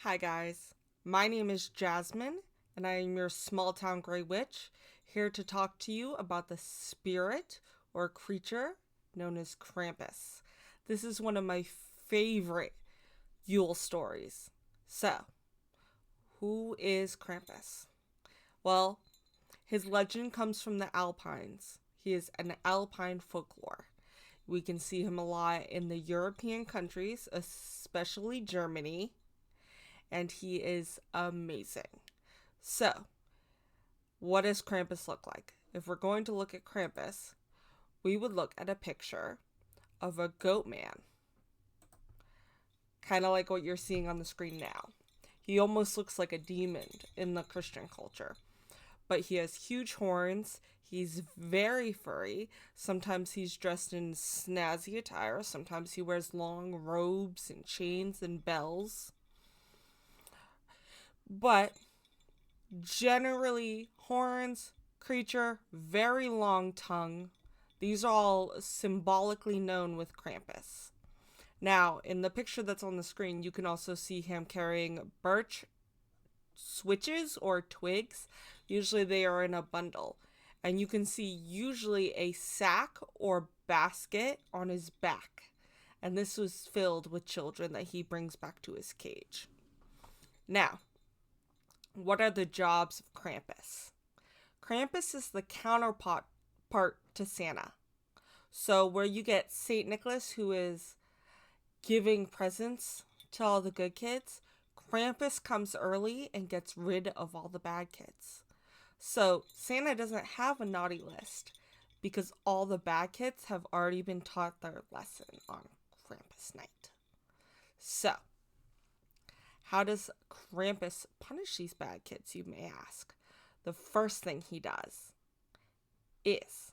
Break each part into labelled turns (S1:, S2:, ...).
S1: Hi guys, my name is Jasmine, and I am your small town gray witch, here to talk to you about the spirit or creature known as Krampus. This is one of my favorite Yule stories. So, who is Krampus? Well, his legend comes from the Alpines. He is an Alpine folklore. We can see him a lot in the European countries, especially Germany, and he is amazing. So, what does Krampus look like? If we're going to look at Krampus, we would look at a picture of a goat man, kind of like what you're seeing on the screen now. He almost looks like a demon in the Christian culture, but he has huge horns. He's very furry. Sometimes he's dressed in snazzy attire. Sometimes he wears long robes and chains and bells. But generally, horns, creature, very long tongue. These are all symbolically known with Krampus. Now, in the picture that's on the screen, you can also see him carrying birch switches or twigs. Usually they are in a bundle. And you can see usually a sack or basket on his back. And this was filled with children that he brings back to his cage. Now, what are the jobs of Krampus? Krampus is the counterpart to Santa. So, where you get St. Nicholas, who is giving presents to all the good kids, Krampus comes early and gets rid of all the bad kids. So, Santa doesn't have a naughty list because all the bad kids have already been taught their lesson on Krampus night. So, how does Krampus punish these bad kids, you may ask? The first thing he does is,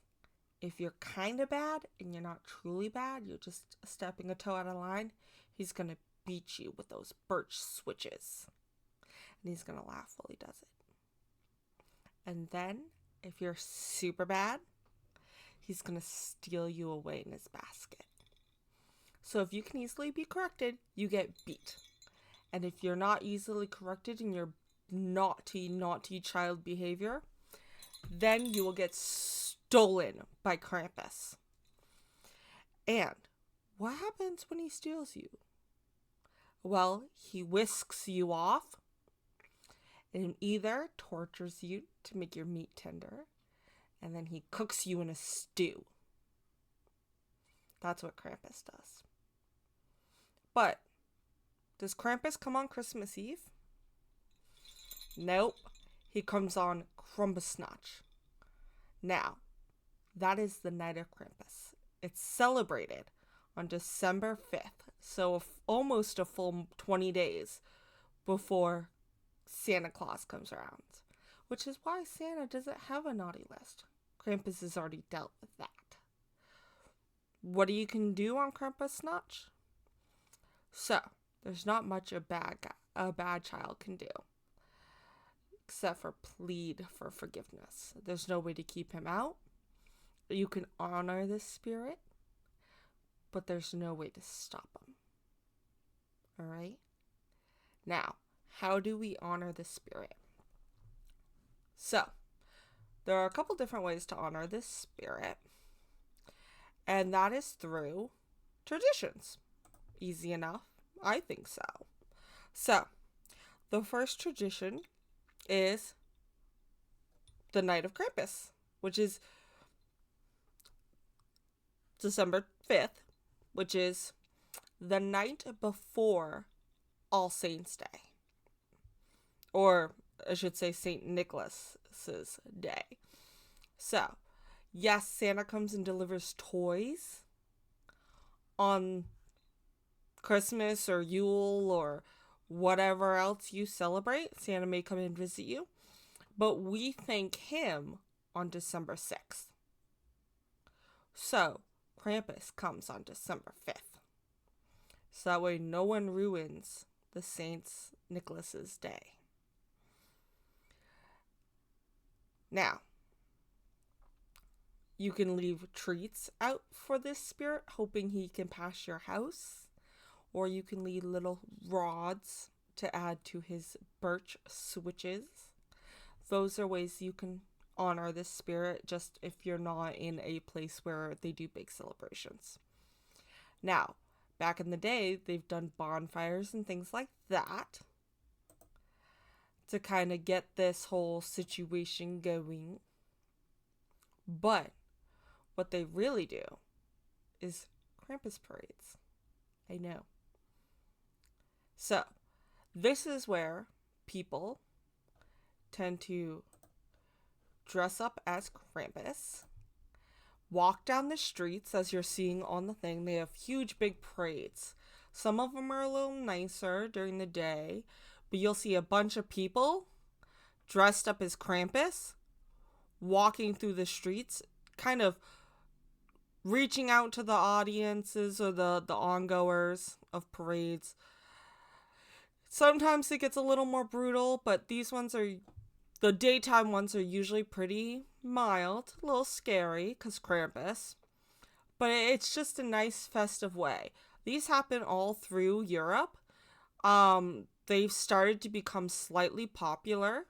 S1: if you're kind of bad and you're not truly bad, you're just stepping a toe out of line, he's going to beat you with those birch switches. And he's going to laugh while he does it. And then, if you're super bad, he's going to steal you away in his basket. So if you can easily be corrected, you get beat. And if you're not easily corrected in your naughty child behavior, then you will get stolen by Krampus. And what happens when he steals you? Well, he whisks you off and either tortures you to make your meat tender, and then he cooks you in a stew. That's what Krampus does. But does Krampus come on Christmas Eve? Nope. He comes on Krampusnacht. Now, that is the night of Krampus. It's celebrated on December 5th, so almost a full 20 days before Santa Claus comes around, which is why Santa doesn't have a naughty list. Krampus has already dealt with that. What you can do on Krampusnacht? So, there's not much a bad child can do, except for plead for forgiveness. There's no way to keep him out. You can honor this spirit, but there's no way to stop him. Alright? Now, how do we honor the spirit? So, there are a couple different ways to honor this spirit, and that is through traditions. Easy enough? I think so. So, the first tradition is the night of Krampus, which is December 5th, which is the night before All Saints' Day. Or, I should say, St. Nicholas's Day. So, yes, Santa comes and delivers toys on Christmas or Yule or whatever else you celebrate. Santa may come and visit you. But we thank him on December 6th. So, Krampus comes on December 5th. So that way no one ruins the Saint Nicholas's Day. Now, you can leave treats out for this spirit, hoping he can pass your house. Or you can leave little rods to add to his birch switches. Those are ways you can honor this spirit, just if you're not in a place where they do big celebrations. Now, back in the day, they've done bonfires and things like that to kind of get this whole situation going. But what they really do is Krampus parades. I know. So, this is where people tend to dress up as Krampus, walk down the streets as you're seeing on the thing. They have huge big parades. Some of them are a little nicer during the day, but you'll see a bunch of people dressed up as Krampus walking through the streets, kind of reaching out to the audiences or the ongoers of parades. Sometimes it gets a little more brutal, but the daytime ones are usually pretty mild, a little scary because Krampus, but it's just a nice festive way. These happen all through Europe. They've started to become slightly popular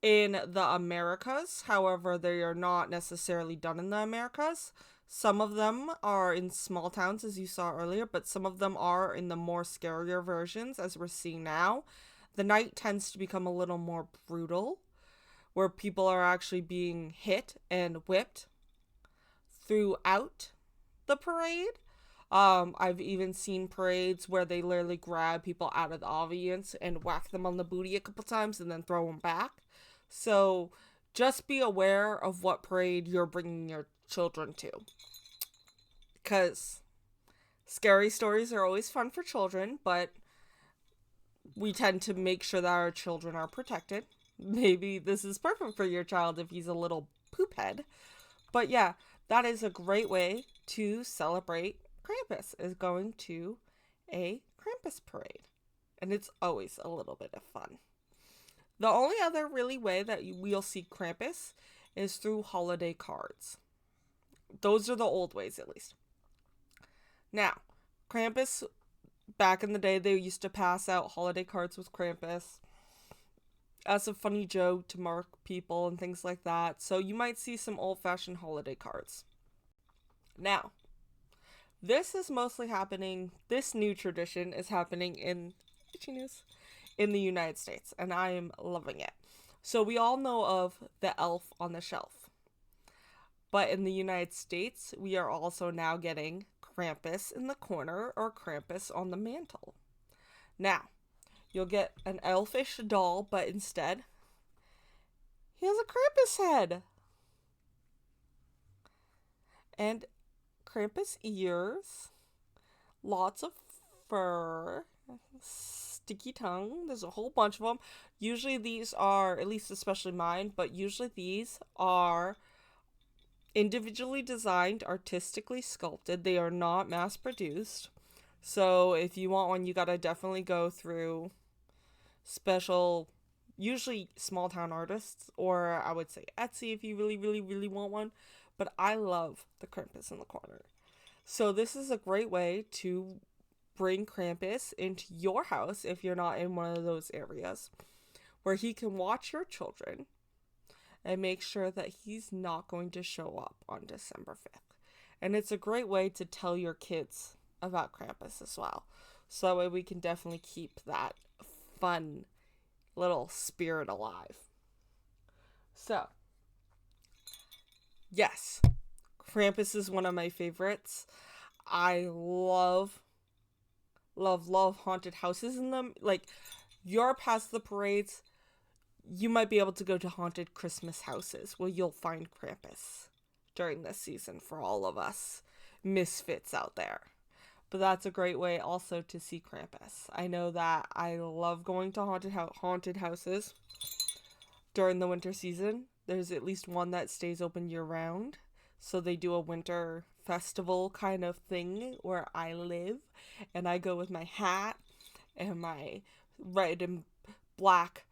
S1: in the Americas. However, they are not necessarily done in the Americas. Some of them are in small towns, as you saw earlier, but some of them are in the more scarier versions, as we're seeing now. The night tends to become a little more brutal, where people are actually being hit and whipped throughout the parade. I've even seen parades where they literally grab people out of the audience and whack them on the booty a couple times and then throw them back. So just be aware of what parade you're bringing your children to, because scary stories are always fun for children, but we tend to make sure that our children are protected. Maybe this is perfect for your child if he's a little poop head. But yeah, that is a great way to celebrate Krampus, is going to a Krampus parade. And it's always a little bit of fun. The only other really way that we'll see Krampus is through holiday cards. Those are the old ways, at least. Now, Krampus, back in the day, they used to pass out holiday cards with Krampus as a funny joke to mark people and things like that. So you might see some old-fashioned holiday cards. Now, this new tradition is happening in the United States, and I am loving it. So we all know of the elf on the shelf. But in the United States, we are also now getting Krampus in the corner or Krampus on the mantle. Now, you'll get an elfish doll, but instead, he has a Krampus head. And Krampus ears, lots of fur, sticky tongue. There's a whole bunch of them. Usually these are, at least especially mine, but usually these are individually designed, artistically sculpted. They are not mass produced. So if you want one, you gotta definitely go through special, usually small town artists, or I would say Etsy if you really, really, really want one. But I love the Krampus in the corner. So this is a great way to bring Krampus into your house if you're not in one of those areas, where he can watch your children and make sure that he's not going to show up on December 5th. And it's a great way to tell your kids about Krampus as well. So that way we can definitely keep that fun little spirit alive. So, yes, Krampus is one of my favorites. I love haunted houses in them. Like, you're past the parades, you might be able to go to haunted Christmas houses where you'll find Krampus during this season for all of us misfits out there. But that's a great way also to see Krampus. I know that I love going to haunted houses during the winter season. There's at least one that stays open year-round. So they do a winter festival kind of thing where I live. And I go with my hat and my red and black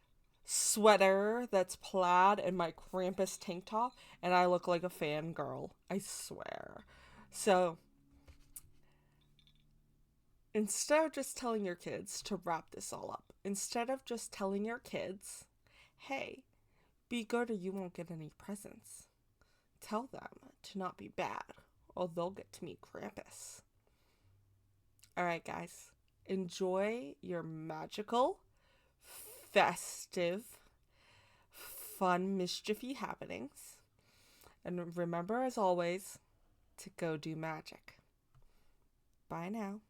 S1: sweater that's plaid and my Krampus tank top, and I look like a fangirl, I swear. So Instead of just telling your kids to wrap this all up, instead of just telling your kids, hey, be good or you won't get any presents, tell them to not be bad or they'll get to meet Krampus. Alright, guys, enjoy your magical, festive, fun, mischiefy happenings. And remember, as always, to go do magic. Bye now.